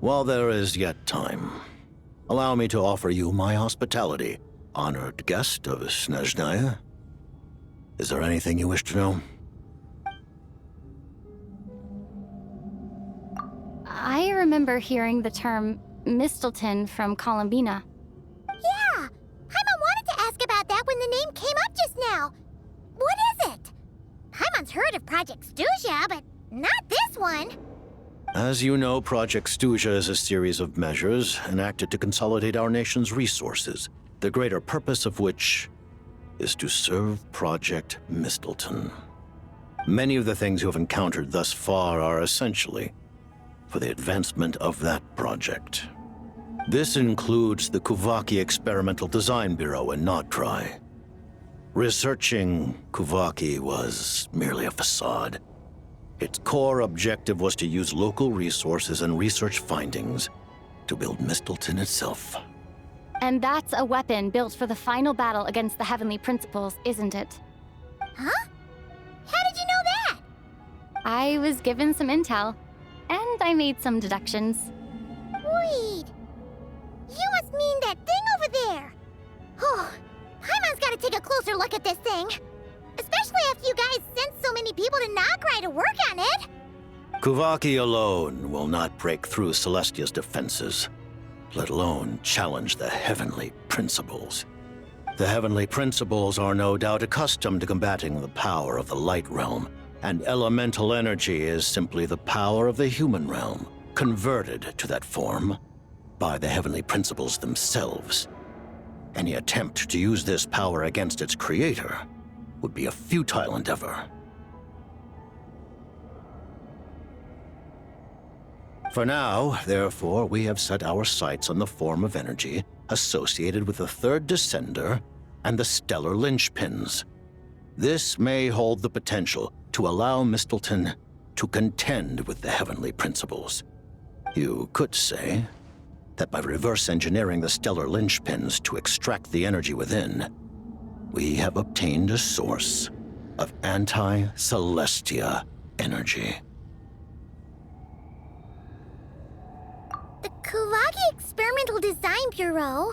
While there is yet time, allow me to offer you my hospitality, honored guest of Snezhnaya. Is there anything you wish to know? I remember hearing the term Mistelton from Columbina. Yeah! Paimon wanted to ask about that when the name came up just now. What is it? Paimon's heard of Project Stuja, but not this one. As you know, Project Stuja is a series of measures enacted to consolidate our nation's resources, the greater purpose of which is to serve Project Mistelton. Many of the things you have encountered thus far are essentially for the advancement of that project. This includes the Kuvaki Experimental Design Bureau in Nodtrai. Researching Kuvaki was merely a facade. Its core objective was to use local resources and research findings to build Mistelton itself. And that's a weapon built for the final battle against the Heavenly Principles, isn't it? Huh? How did you know that? I was given some intel, and I made some deductions. Wait. You must mean that thing over there. Oh, Paimon's gotta take a closer look at this thing. Especially after you guys sent so many people to Nograi to work on it. Kuvaki alone will not break through Celestia's defenses, let alone challenge the Heavenly Principles. The Heavenly Principles are no doubt accustomed to combating the power of the Light Realm, and elemental energy is simply the power of the human realm, converted to that form by the Heavenly Principles themselves. Any attempt to use this power against its creator would be a futile endeavor. For now, therefore, we have set our sights on the form of energy associated with the Third Descender and the Stellar Linchpins. This may hold the potential to allow Mistelton to contend with the Heavenly Principles. You could say that by reverse engineering the Stellar Linchpins to extract the energy within, we have obtained a source of anti-Celestia energy. The Kuvaki Experimental Design Bureau,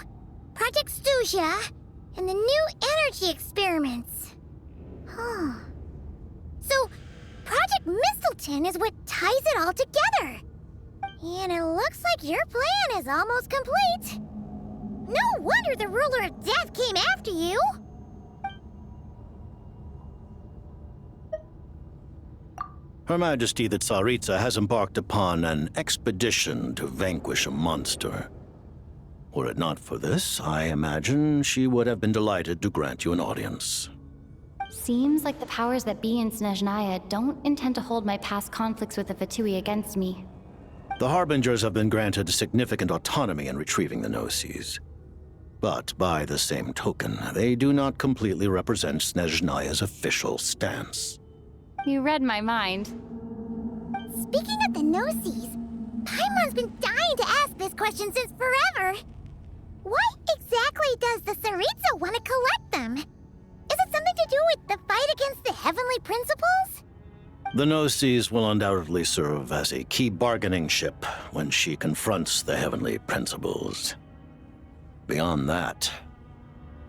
Project Stuja, and the new energy experiments. Huh. So, Project Mistelton is what ties it all together. And it looks like your plan is almost complete. No wonder the Ruler of Death came after you. Her Majesty the Tsaritsa has embarked upon an expedition to vanquish a monster. Were it not for this, I imagine she would have been delighted to grant you an audience. Seems like the powers that be in Snezhnaya don't intend to hold my past conflicts with the Fatui against me. The Harbingers have been granted significant autonomy in retrieving the Gnosis. But by the same token, they do not completely represent Snezhnaya's official stance. You read my mind. Speaking of the Gnosis, Paimon's been dying to ask this question since forever. Why exactly does the Tsaritsa want to collect them? Is it something to do with the fight against the Heavenly Principles? The Gnosis will undoubtedly serve as a key bargaining chip when she confronts the Heavenly Principles. Beyond that,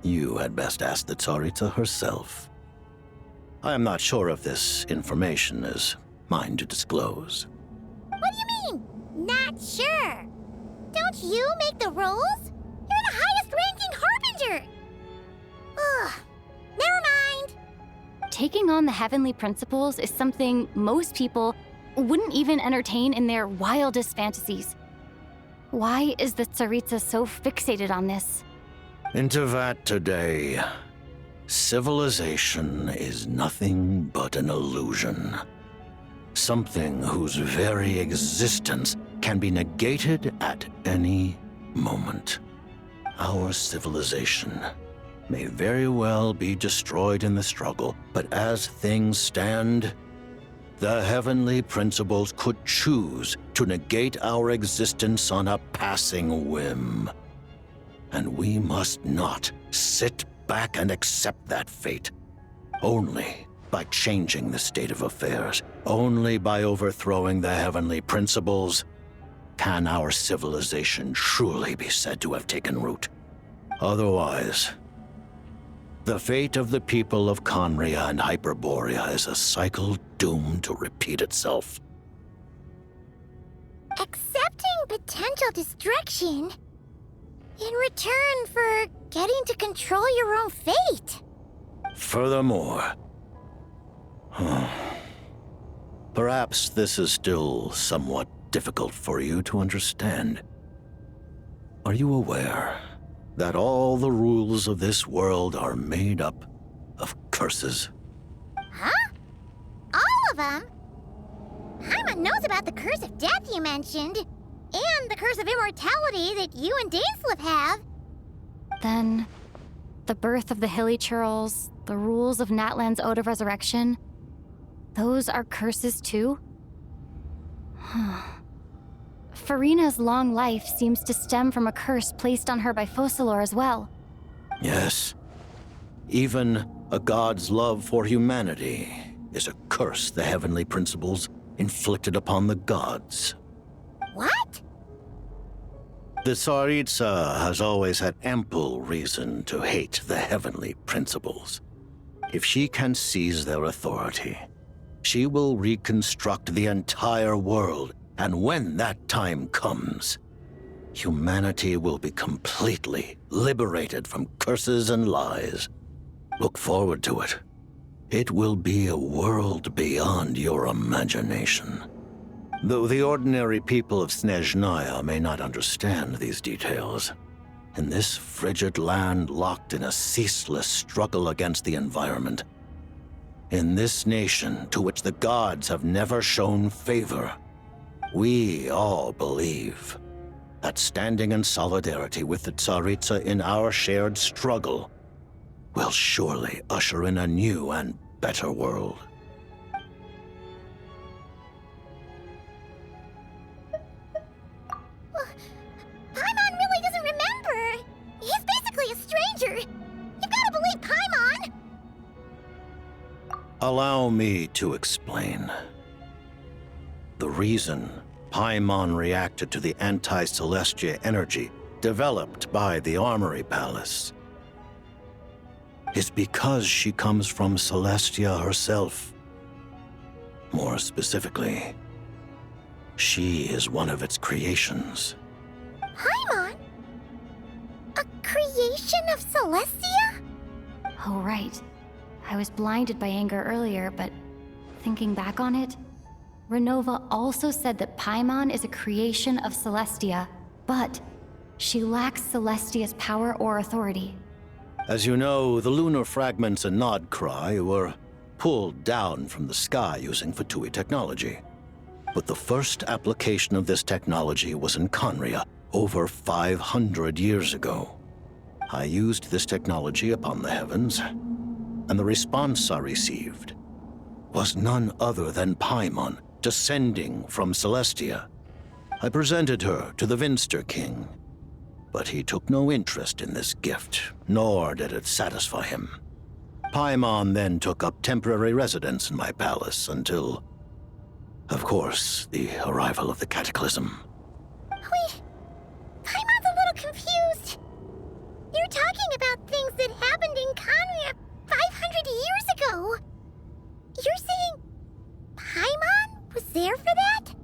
you had best ask the Tsaritsa herself. I am not sure if this information is mine to disclose. What do you mean, not sure? Don't you make the rules? You're the highest-ranking Harbinger! Ugh, never mind. Taking on the Heavenly Principles is something most people wouldn't even entertain in their wildest fantasies. Why is the Tsaritsa so fixated on this? Into that today, civilization is nothing but an illusion. Something whose very existence can be negated at any moment. Our civilization may very well be destroyed in the struggle, but as things stand, the Heavenly Principles could choose to negate our existence on a passing whim. And we must not sit back and accept that fate. Only by changing the state of affairs, only by overthrowing the Heavenly Principles, can our civilization truly be said to have taken root. Otherwise, the fate of the people of Conria and Hyperborea is a cycle doomed to repeat itself. Accepting potential destruction in return for getting to control your own fate. Furthermore, perhaps this is still somewhat difficult for you to understand. Are you aware that all the rules of this world are made up of curses? Huh? All of them? Paimon knows about the curse of death you mentioned, and the curse of immortality that you and Dainsleif have. Then, the birth of the Hilly Churls, the rules of Natlan's Ode of Resurrection, those are curses too? Farina's long life seems to stem from a curse placed on her by Focalor as well. Yes. Even a god's love for humanity is a curse the heavenly principles inflicted upon the gods. What? The Tsaritsa has always had ample reason to hate the heavenly principles. If she can seize their authority, she will reconstruct the entire world, and when that time comes, humanity will be completely liberated from curses and lies. Look forward to it. It will be a world beyond your imagination. Though the ordinary people of Snezhnaya may not understand these details, in this frigid land locked in a ceaseless struggle against the environment, in this nation to which the gods have never shown favor, we all believe that standing in solidarity with the Tsaritsa in our shared struggle will surely usher in a new and better world. Paimon really doesn't remember. He's basically a stranger. You've got to believe Paimon. Allow me to explain. The reason Paimon reacted to the anti-Celestia energy developed by the Armory Palace is because she comes from Celestia herself. More specifically, she is one of its creations. Paimon? A creation of Celestia? Oh, right. I was blinded by anger earlier, but thinking back on it, Renova also said that Paimon is a creation of Celestia, but she lacks Celestia's power or authority. As you know, the lunar fragments in Nodcry were pulled down from the sky using Fatui technology. But the first application of this technology was in Conria over 500 years ago. I used this technology upon the heavens, and the response I received was none other than Paimon descending from Celestia. I presented her to the Vinster King, but he took no interest in this gift, nor did it satisfy him. Paimon then took up temporary residence in my palace until, of course, the arrival of the Cataclysm. Wait, Paimon's a little confused. You're talking about things that happened in Conria 500 years ago. You're saying Paimon was there for that?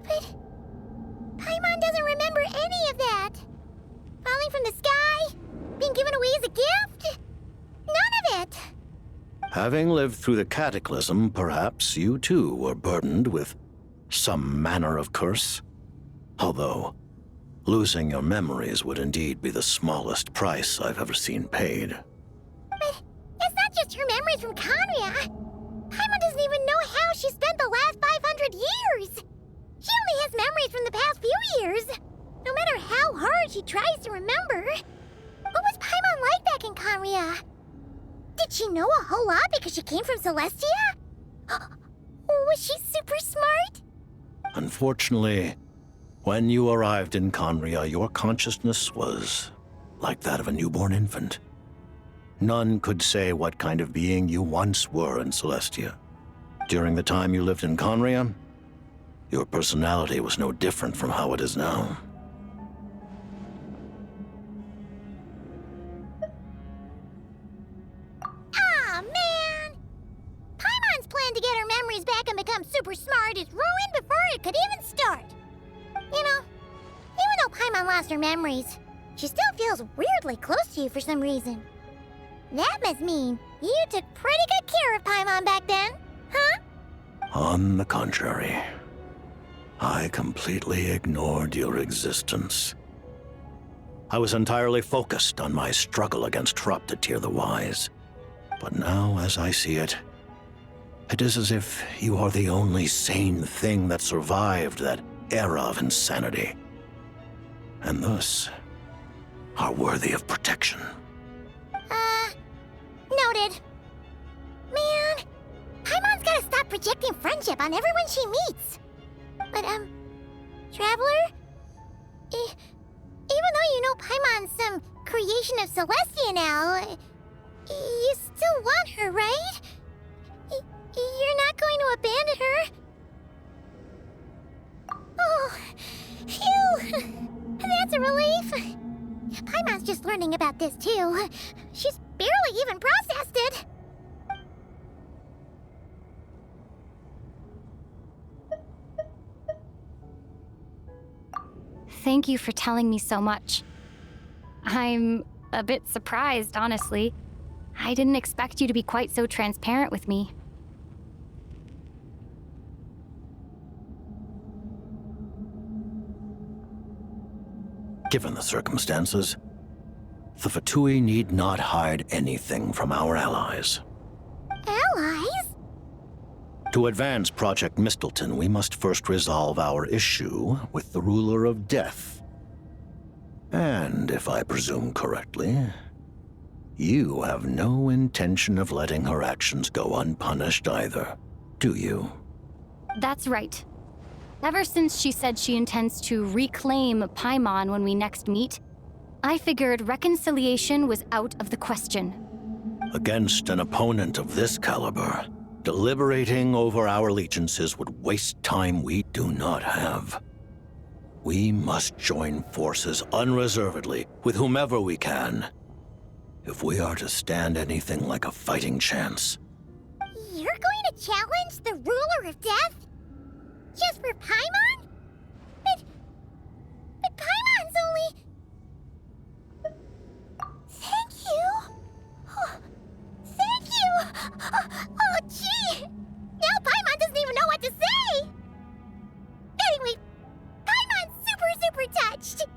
But Paimon doesn't remember any of that. Falling from the sky? Being given away as a gift? None of it. Having lived through the Cataclysm, perhaps you too were burdened with some manner of curse. Although, losing your memories would indeed be the smallest price I've ever seen paid. But it's not just her memories from Conria. Paimon doesn't even know how she spent the last 500 years. She only has memories from the past few years. No matter how hard she tries to remember. What was Paimon like back in Conria? Did she know a whole lot because she came from Celestia? Was she super smart? Unfortunately, when you arrived in Conria, your consciousness was like that of a newborn infant. None could say what kind of being you once were in Celestia. During the time you lived in Conria, Your personality was no different from how it is now. Aw, man! Paimon's plan to get her memories back and become super smart is ruined before it could even start. You know, even though Paimon lost her memories, she still feels weirdly close to you for some reason. That must mean you took pretty good care of Paimon back then, huh? On the contrary, I completely ignored your existence. I was entirely focused on my struggle against Troptatir the Wise. But now, as I see it, it is as if you are the only sane thing that survived that era of insanity, and thus are worthy of protection. Noted. Man, Paimon's gotta stop projecting friendship on everyone she meets. But, Traveler? Even though you know Paimon's some creation of Celestia now, you still want her, right? You're not going to abandon her? Oh, phew! That's a relief. Paimon's just learning about this, too. She's barely even processed it. Thank you for telling me so much. I'm a bit surprised, honestly. I didn't expect you to be quite so transparent with me. Given the circumstances, the Fatui need not hide anything from our allies. Allies? To advance Project Mistleton, we must first resolve our issue with the Ruler of Death. And, if I presume correctly, you have no intention of letting her actions go unpunished either, do you? That's right. Ever since she said she intends to reclaim Paimon when we next meet, I figured reconciliation was out of the question. Against an opponent of this caliber, deliberating over our allegiances would waste time we do not have. We must join forces unreservedly with whomever we can, if we are to stand anything like a fighting chance. You're going to challenge the Ruler of Death? Just for Paimon? But Paimon's only... Thank you. Oh, thank you. Oh, gee. Now Paimon doesn't even know what to say. Anyway, Paimon's super touched.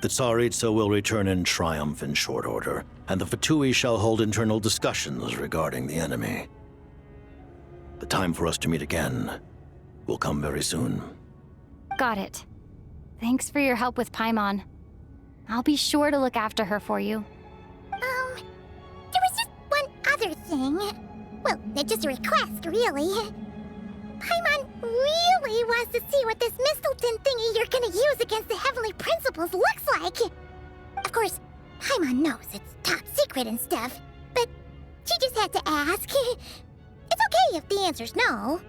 The Tsaritsa will return in triumph in short order, and the Fatui shall hold internal discussions regarding the enemy. The time for us to meet again will come very soon. Got it. Thanks for your help with Paimon. I'll be sure to look after her for you. There was just one other thing. Well, just a request, really. Paimon really wants to see what this Mistleton thingy you're gonna use against the Heavenly Principles looks like. Of course, Paimon knows it's top secret and stuff, but she just had to ask. It's okay if the answer's no.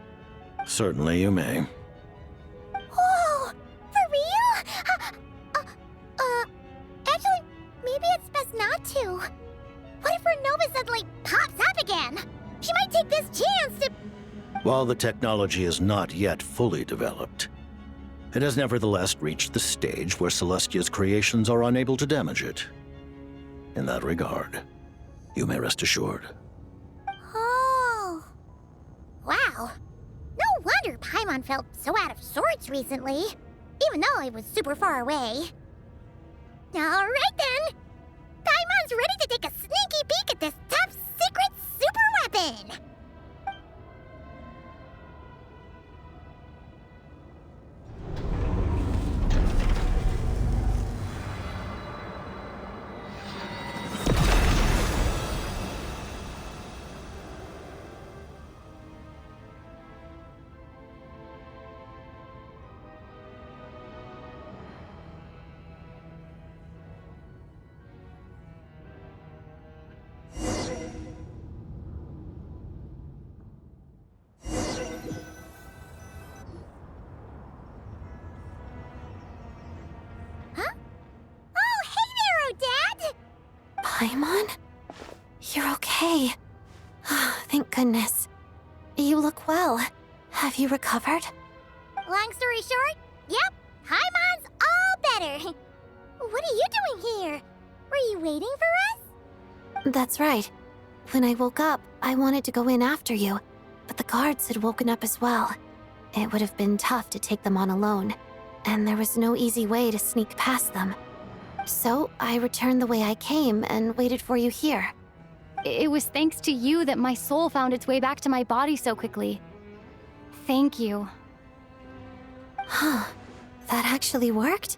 Certainly you may. Oh, for real? Actually, maybe it's best not to. What if Renova suddenly pops up again? She might take this chance to... While the technology is not yet fully developed, it has nevertheless reached the stage where Celestia's creations are unable to damage it. In that regard, you may rest assured. Oh. Wow. No wonder Paimon felt so out of sorts recently, even though it was super far away. Alright then! Paimon's ready to take a sneaky peek at this top secret super weapon! Paimon? You're okay. Thank goodness. You look well. Have you recovered? Long story short, yep, Paimon's all better. What are you doing here? Were you waiting for us? That's right. When I woke up, I wanted to go in after you, but the guards had woken up as well. It would have been tough to take them on alone, and there was no easy way to sneak past them. So I returned the way I came and waited for you here. It was thanks to you that my soul found its way back to my body so quickly. Thank you. Huh. That actually worked?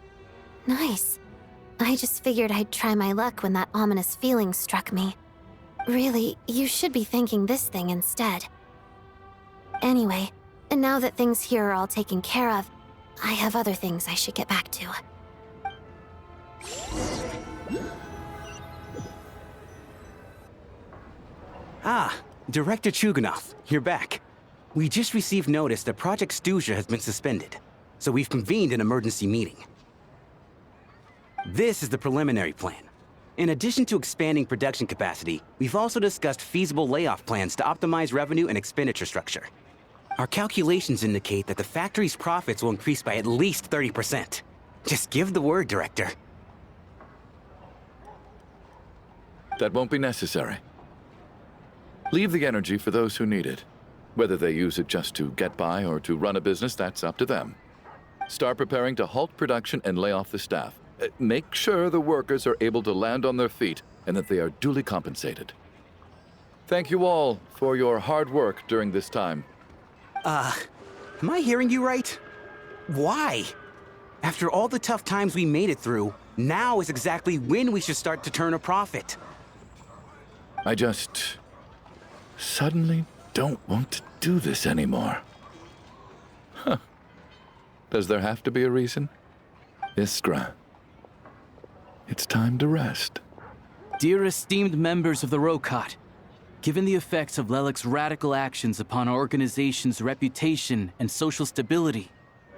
Nice. I just figured I'd try my luck when that ominous feeling struck me. Really, you should be thanking this thing instead. Anyway, now that things here are all taken care of, I have other things I should get back to. Ah, Director Chuganov, you're back. We just received notice that Project Stuja has been suspended, so we've convened an emergency meeting. This is the preliminary plan. In addition to expanding production capacity, we've also discussed feasible layoff plans to optimize revenue and expenditure structure. Our calculations indicate that the factory's profits will increase by at least 30%. Just give the word, Director. That won't be necessary. Leave the energy for those who need it. Whether they use it just to get by or to run a business, that's up to them. Start preparing to halt production and lay off the staff. Make sure the workers are able to land on their feet and that they are duly compensated. Thank you all for your hard work during this time. Am I hearing you right? Why? After all the tough times we made it through, now is exactly when we should start to turn a profit. I just suddenly don't want to do this anymore. Huh. Does there have to be a reason? Iskra, it's time to rest. Dear esteemed members of the Rokot, given the effects of Lelik's radical actions upon our organization's reputation and social stability,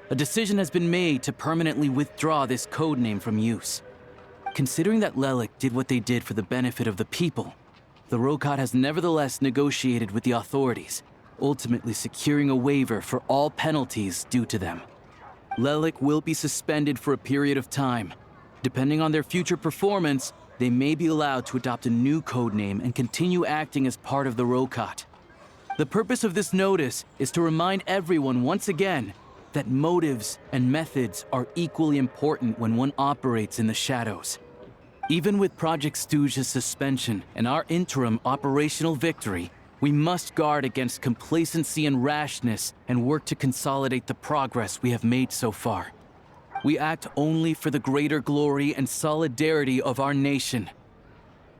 a decision has been made to permanently withdraw this codename from use. Considering that Lelik did what they did for the benefit of the people, the Rokot has nevertheless negotiated with the authorities, ultimately securing a waiver for all penalties due to them. Lelik will be suspended for a period of time. Depending on their future performance, they may be allowed to adopt a new codename and continue acting as part of the Rokot. The purpose of this notice is to remind everyone once again that motives and methods are equally important when one operates in the shadows. Even with Project Stuja's suspension and our interim operational victory, we must guard against complacency and rashness and work to consolidate the progress we have made so far. We act only for the greater glory and solidarity of our nation.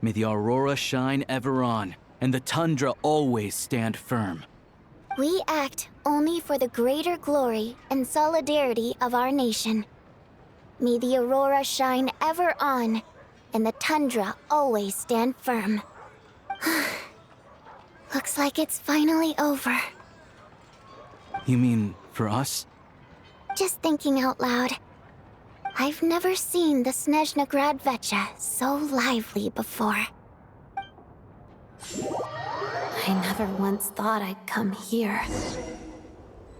May the aurora shine ever on, and the tundra always stand firm. We act only for the greater glory and solidarity of our nation. May the aurora shine ever on, and the tundra always stand firm. Looks like it's finally over. You mean for us? Just thinking out loud. I've never seen the Snezhna Grad Vecha so lively before. I never once thought I'd come here.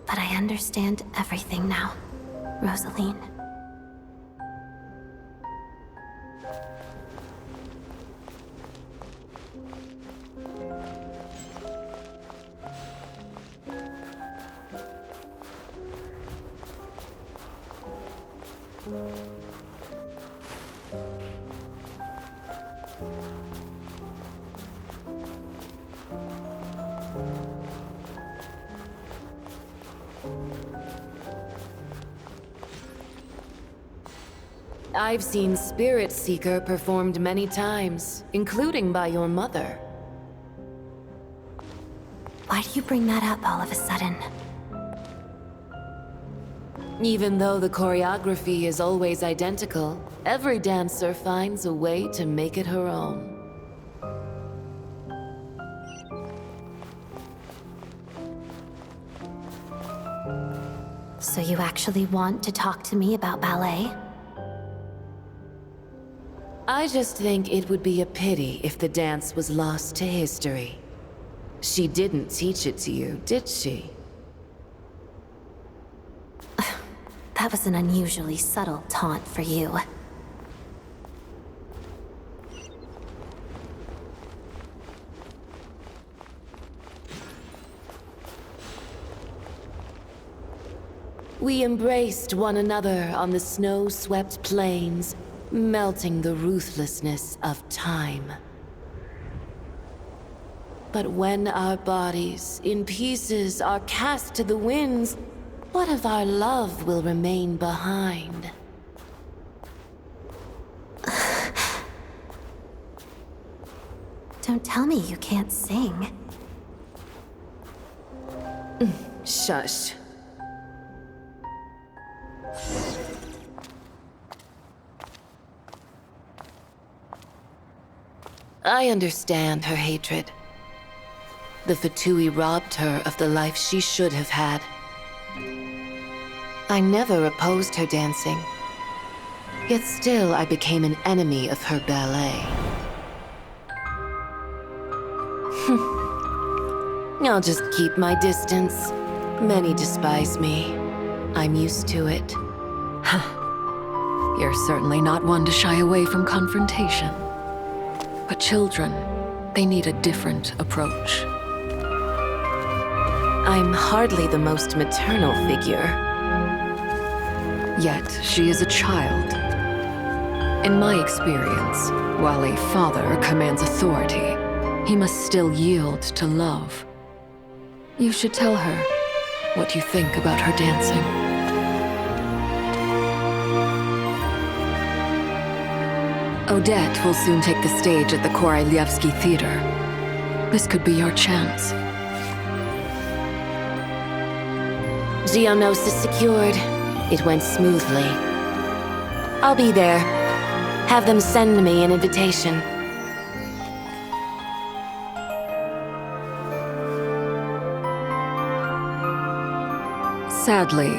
But I understand everything now, Rosaline. I've seen Spirit Seeker performed many times, including by your mother. Why do you bring that up all of a sudden? Even though the choreography is always identical, every dancer finds a way to make it her own. So you actually want to talk to me about ballet? I just think it would be a pity if the dance was lost to history. She didn't teach it to you, did she? That was an unusually subtle taunt for you. We embraced one another on the snow-swept plains, melting the ruthlessness of time. But when our bodies, in pieces, are cast to the winds, what of our love will remain behind? Don't tell me you can't sing. Shush. I understand her hatred. The Fatui robbed her of the life she should have had. I never opposed her dancing. Yet still I became an enemy of her ballet. I'll just keep my distance. Many despise me. I'm used to it. You're certainly not one to shy away from confrontation. But children, they need a different approach. I'm hardly the most maternal figure. Yet, she is a child. In my experience, while a father commands authority, he must still yield to love. You should tell her what you think about her dancing. Odette will soon take the stage at the Korylievsky Theater. This could be your chance. Geonosis secured. It went smoothly. I'll be there. Have them send me an invitation. Sadly,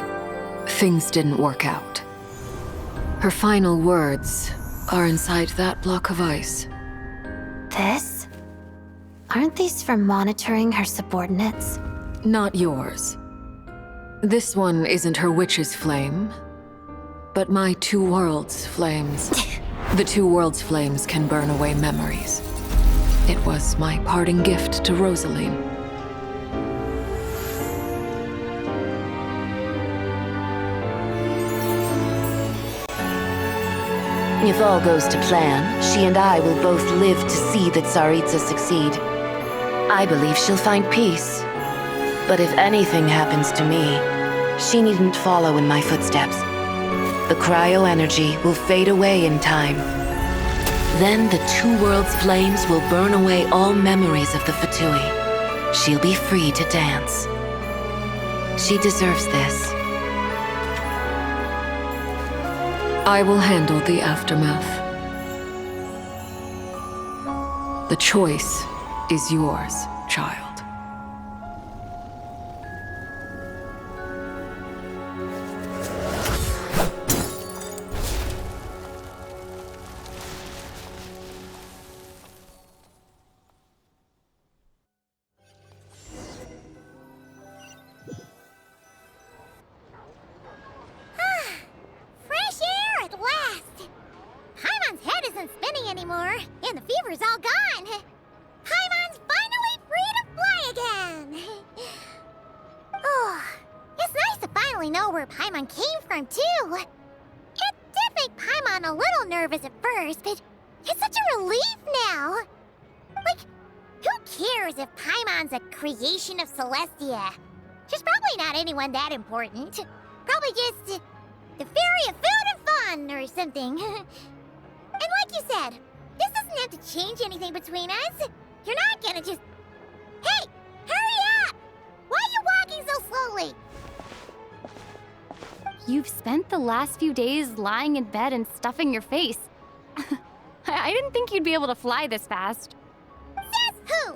things didn't work out. Her final words are inside that block of ice. This? Aren't these for monitoring her subordinates? Not yours. This one isn't her witch's flame, but my two worlds' flames. The two worlds' flames can burn away memories. It was my parting gift to Rosaline. If all goes to plan, she and I will both live to see the Tsaritsa succeed. I believe she'll find peace. But if anything happens to me, she needn't follow in my footsteps. The cryo-energy will fade away in time. Then the two worlds' flames will burn away all memories of the Fatui. She'll be free to dance. She deserves this. I will handle the aftermath. The choice is yours, child. Fresh air at last! Paimon's head isn't spinning anymore, and the fever's all gone. Paimon's finally free to fly again! Oh, it's nice to finally know where Paimon came from, too. It did make Paimon a little nervous at first, but it's such a relief now. Like, who cares if Paimon's a creation of Celestia? She's probably not anyone that important. Probably just the fairy of food and fun or something. And like you said, this doesn't have to change anything between us. You're not gonna just... Hey! Hurry up! Why are you walking so slowly? You've spent the last few days lying in bed and stuffing your face. I didn't think you'd be able to fly this fast. Says who?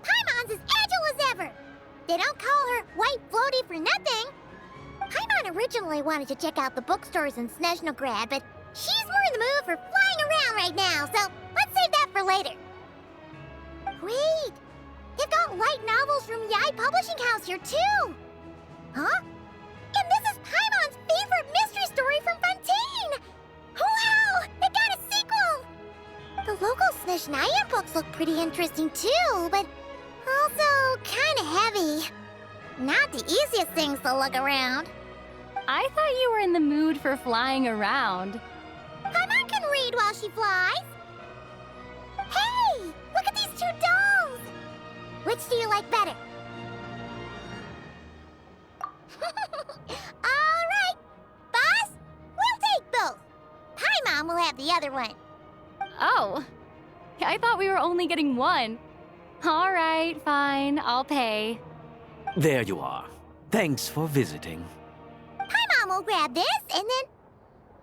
Paimon's as agile as ever. They don't call her White Floaty for nothing. Paimon originally wanted to check out the bookstores in Snezhnograd, but She's more in the mood for flying around right now, so let's save that for later. Wait, they've got light novels from Yai Publishing House here too. Huh? And this is Paimon's favorite mystery story from Fontaine! Wow! They got a sequel! The local Snishnayan books look pretty interesting too, but also kinda heavy. Not the easiest things to look around. I thought you were in the mood for flying around. Paimon can read while she flies. Hey! Look at these two dolls! Which do you like better? Alright! Boss, we'll take both. Paimon will have the other one. Oh, I thought we were only getting one. All right, fine, I'll pay. There you are. Thanks for visiting. Paimon will grab this and then...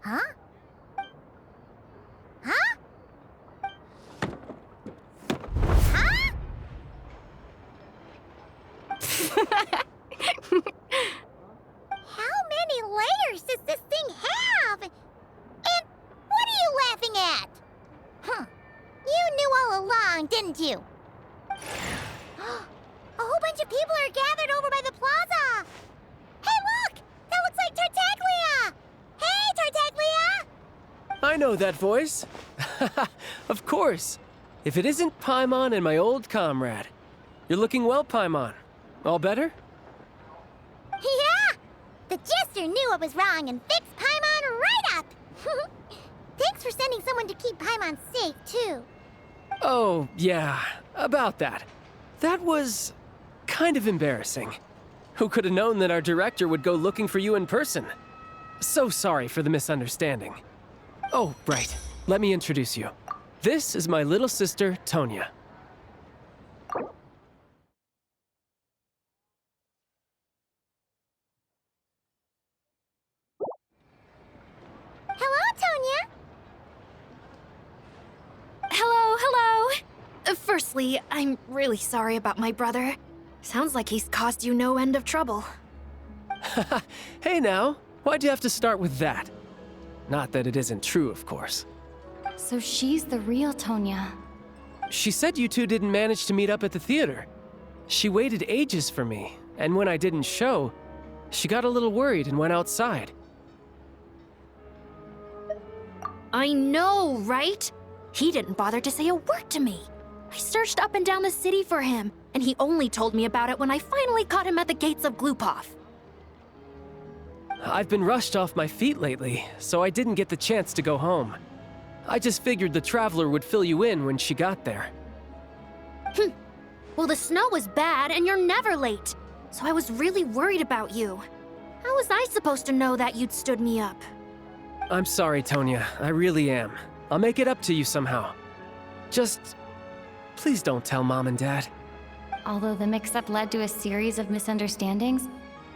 Huh? Huh? Huh? How many layers does this thing have? And what are you laughing at? Huh. You knew all along, didn't you? A whole bunch of people are gathered over by the plaza. Hey, look! That looks like Tartaglia! Hey, Tartaglia! I know that voice. Of course. If it isn't Paimon and my old comrade. You're looking well, Paimon. All better? Yeah! The Jester knew I was wrong and fixed Paimon right up! Thanks for sending someone to keep Paimon safe, too. Oh, yeah. About that. That was kind of embarrassing. Who could have known that our director would go looking for you in person? So sorry for the misunderstanding. Oh, right. Let me introduce you. This is my little sister, Tonya. Hello, Tonya! Hello. Firstly, I'm really sorry about my brother. Sounds like he's caused you no end of trouble. Hey now, why'd you have to start with that? Not that it isn't true, of course. So she's the real Tonya. She said you two didn't manage to meet up at the theater. She waited ages for me, and when I didn't show, she got a little worried and went outside. I know, right? He didn't bother to say a word to me. I searched up and down the city for him, and he only told me about it when I finally caught him at the gates of Glupov. I've been rushed off my feet lately, so I didn't get the chance to go home. I just figured the Traveler would fill you in when she got there. Well, the snow was bad, and you're never late. So I was really worried about you. How was I supposed to know that you'd stood me up? I'm sorry, Tonya. I really am. I'll make it up to you somehow. Just... please don't tell Mom and Dad. Although the mix-up led to a series of misunderstandings,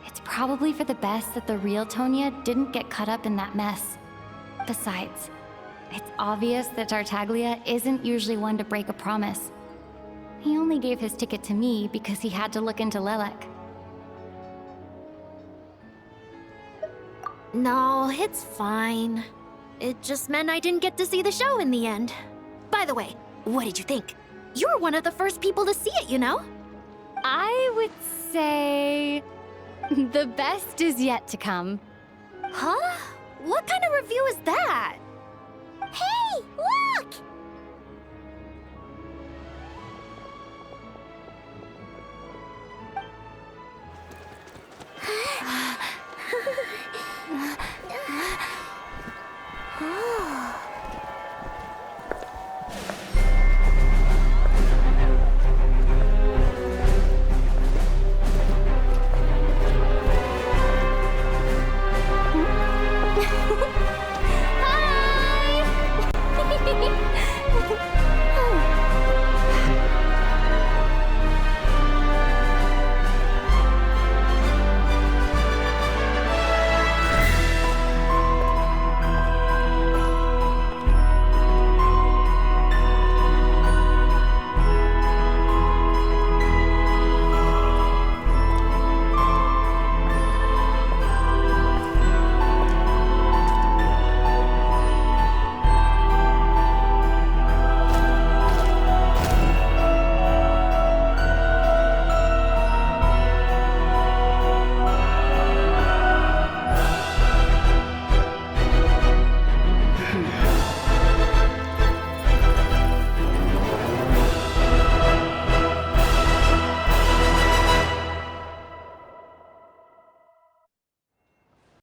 it's probably for the best that the real Tonya didn't get caught up in that mess. Besides, it's obvious that Tartaglia isn't usually one to break a promise. He only gave his ticket to me because he had to look into Lelek. No, it's fine. It just meant I didn't get to see the show in the end. By the way, what did you think? You were one of the first people to see it, you know? I would say... the best is yet to come. Huh? What kind of review is that? Hey, look!